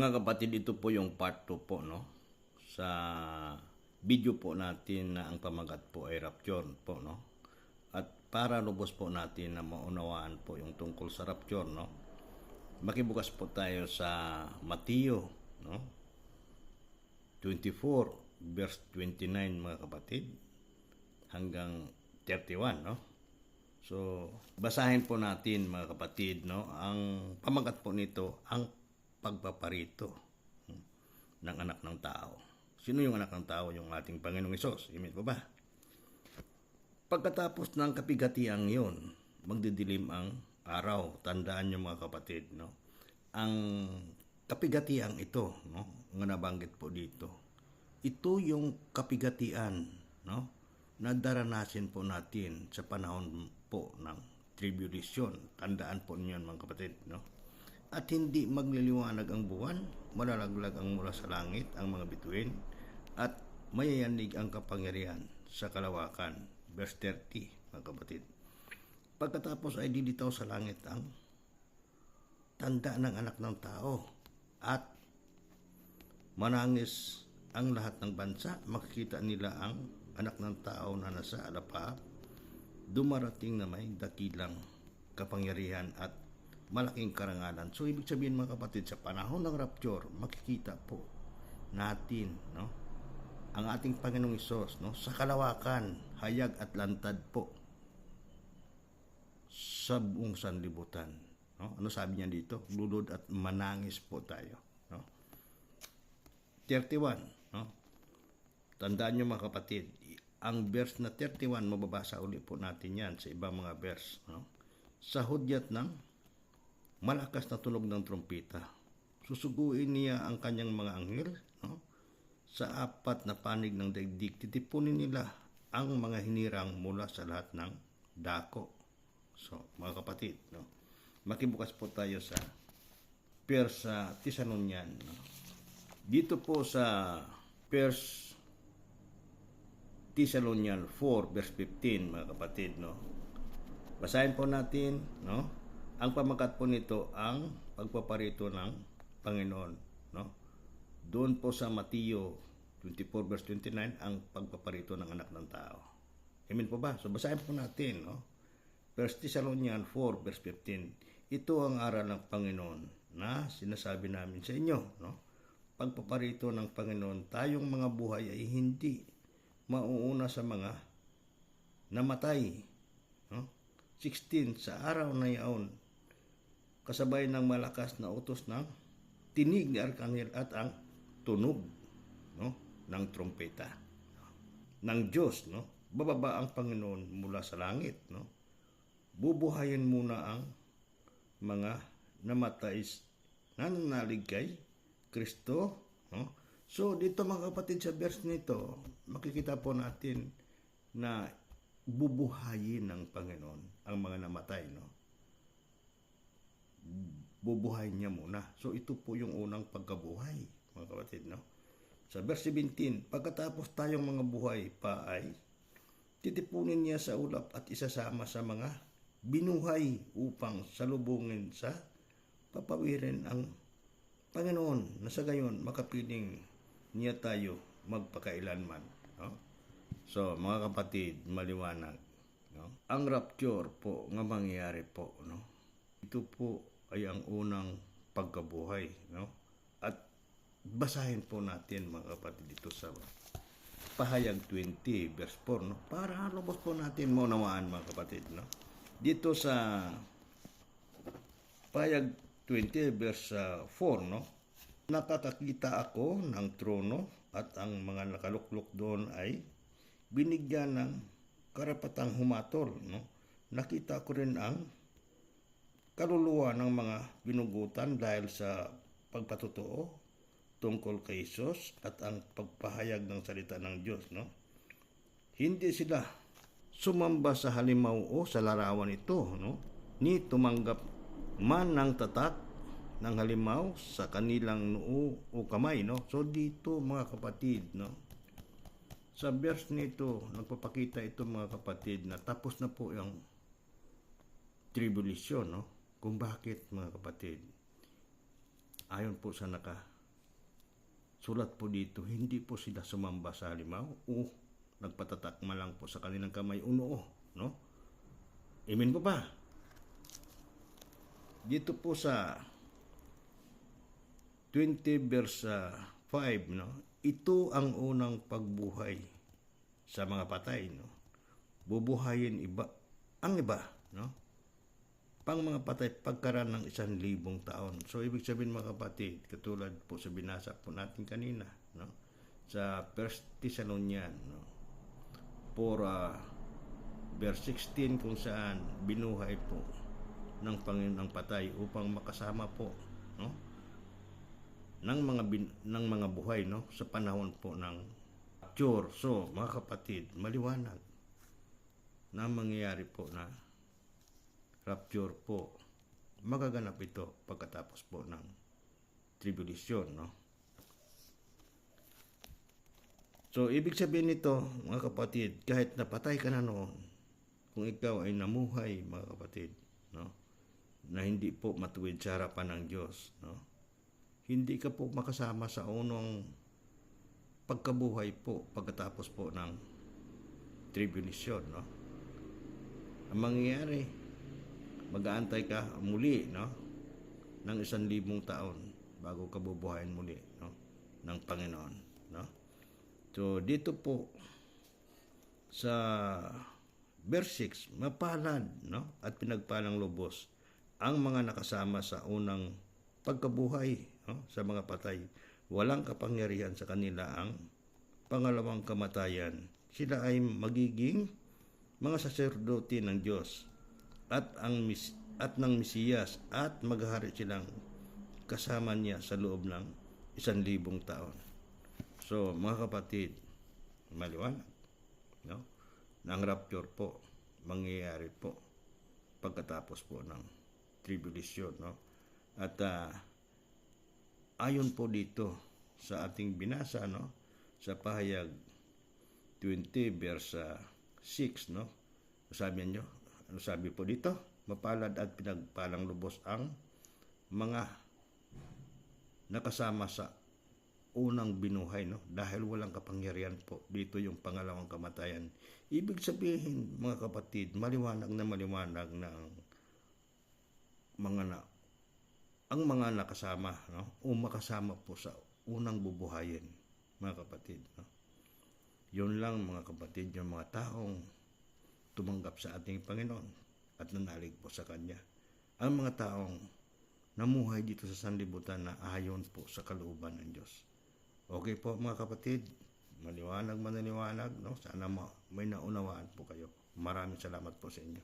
Mga kapatid, ito po yung part 2 po, no? Sa video po natin na ang pamagat po ay rapture po, no? At para lubos po natin na maunawaan po yung tungkol sa rapture, no? Makibukas po tayo sa Mateo, no? 24 verse 29 mga kapatid hanggang 31, no? So, basahin po natin mga kapatid, no? Ang pamagat po nito, ang pagpaparito ng anak ng tao. Sino yung anak ng tao? Yung ating Panginoong Hesus. Amen po ba? Pagkatapos ng kapigatiang yon, magdidilim ang araw. Tandaan niyo mga kapatid, no? Ang kapigatiang ito, no? Nga nabanggit po dito. Ito yung kapigatian, no? Na daranasin po natin sa panahon po ng tribulation. Tandaan po niyo mga kapatid, no? At hindi magliliwanag ang buwan, malalaglag ang mula sa langit ang mga bituin, at mayayanig ang kapangyarihan sa kalawakan. Verse 30, mga kapatid. Pagkatapos ay dilitaw sa langit ang tanda ng anak ng tao, at manangis ang lahat ng bansa. Makikita nila ang anak ng tao na nasa alapa, dumarating na may dakilang kapangyarihan at malaking karangalan. So, ibig sabihin mga kapatid, sa panahon ng rapture, makikita po natin, no, ang ating Panginoong Hesus, no, sa kalawakan, hayag at lantad po sa buong sanlibutan. No? Ano sabi niya dito? Lulod at manangis po tayo. No? 31. No? Tandaan niyo mga kapatid, ang verse na 31, mababasa ulit po natin yan sa ibang mga verse. No? Sa hudyat ng malakas na tunog ng trumpeta, susuguin niya ang kanyang mga anghel, no? Sa apat na panig ng daigdig, titipunin nila ang mga hinirang mula sa lahat ng dako. So, mga kapatid, no? Makibukas po tayo sa Persa Thessalonian, no? Dito po sa First Thessalonian 4 verse 15, mga kapatid, no? Basahin po natin, no? Ang pamagat po nito ang pagpaparito ng Panginoon, no? Doon po sa Mateo 24 verse 29 ang pagpaparito ng anak ng tao. Amen po ba? So basahin po natin, no? 1 Thessalonians 4 verse 15. Ito ang aral ng Panginoon na sinasabi namin sa inyo, no? Pagpaparito ng Panginoon, tayong mga buhay ay hindi mauuna sa mga namatay, no? 16. Sa araw na iyon, kasabay ng malakas na utos ng tinig ni Arkanghel at ang tunog, no, ng trompeta ng Diyos, no? Bababa ang Panginoon mula sa langit, no? Bubuhayin muna ang mga namatay nananalig kay Kristo, no? So dito mga kapatid, sa verse nito makikita po natin na bubuhayin ng Panginoon ang mga namatay, no? Bubuhayin niya muna. So ito po yung unang pagkabuhay, mga kapatid, no? Sa verse 17, pagkatapos tayong mga buhay pa ay titipunin niya sa ulap at isasama sa mga binuhay upang salubungin sa papawirin ang Panginoon, na sa gayon makapiling niya tayo magpakailanman, no? So mga kapatid, maliwanag, no? Ang rapture po nga mangyayari po, no? Ito po ay ang unang pagkabuhay, no? At basahin po natin mga kapatid dito sa Pahayag 20 verse 4, no? Para lubos po natin maunawaan mga kapatid, no? Dito sa Pahayag 20 verse 4, no? Nakakakita ako ng trono at ang mga nakaluklok doon ay binigyan ng karapatang humatol, no? Nakita ko rin ang kaluluwa ng mga binugutan dahil sa pagpatotoo tungkol kay Hesus at ang pagpahayag ng salita ng Diyos, no? Hindi sila sumamba sa halimaw o sa larawan ito, no? Ni tumanggap man ng tatak ng halimaw sa kanilang noo o kamay, no? So dito mga kapatid, no? Sa verse nito, nagpapakita ito mga kapatid na tapos na po yung tribulation, no? Kung bakit mga kapatid, ayon po sa sulat po dito, hindi po sila sumamba sa halimaw o nagpatatakma lang po sa kanilang kamay o noo, no? Amen po ba? Dito po sa 20 verse 5, no? Ito ang unang pagbuhay sa mga patay, no? Bubuhayin ang iba, no? Pang mga patay pagkaraan ng 1,000 taon. So ibig sabihin mga kapatid, katulad po sa binasa po natin kanina, no? Sa 1 Thessalonian, no? For verse 16 kung saan binuhay po ng Panginoon ang patay upang makasama po, no? ng mga buhay, no, sa panahon po ng rapture. So mga kapatid, maliwanag na mangyayari po na rapture po, magaganap ito pagkatapos po ng tribulation, no? So ibig sabihin nito mga kapatid, kahit napatay ka na noon, kung ikaw ay namuhay mga kapatid, no, na hindi po matuwid sa harapan ng Diyos, no, hindi ka po makasama sa unang pagkabuhay po pagkatapos po ng tribulation, no? Ang mangyayari, mag-aantay ka muli, no, ng 1,000 taon bago ka bubuhayin muli, no, ng Panginoon, no? So dito po sa verse 6, mapalad, no, at pinagpalang lubos ang mga nakasama sa unang pagkabuhay, no, sa mga patay. Walang kapangyarihan sa kanila ang pangalawang kamatayan. Sila ay magiging mga saserdote ng Diyos at ng Mesiyas, at maghahari silang kasama niya sa loob ng 1,000 taon. So mga kapatid, maliwanag, no, na ang rapture po mangyayari po pagkatapos po ng tribulation, no? At ayon po dito sa ating binasa, no, sa pahayag 20 verse 6, no, sabi niyo, ano sabi po dito? Mapalad at pinagpalang lubos ang mga nakasama sa unang binuhay, no, dahil walang kapangyarihan po dito yung pangalawang kamatayan. Ibig sabihin mga kapatid, maliwanag na ang mga nakasama, no, o makasama po sa unang bubuhayin mga kapatid, no. Yun lang mga kapatid, yung mga taong tumanggap sa ating Panginoon at nanalig po sa Kanya. Ang mga taong namuhay dito sa sanlibutan na ayon po sa kalooban ng Diyos. Okay po mga kapatid, maliwanag, no? Sana may naunawaan po kayo. Maraming salamat po sa inyo.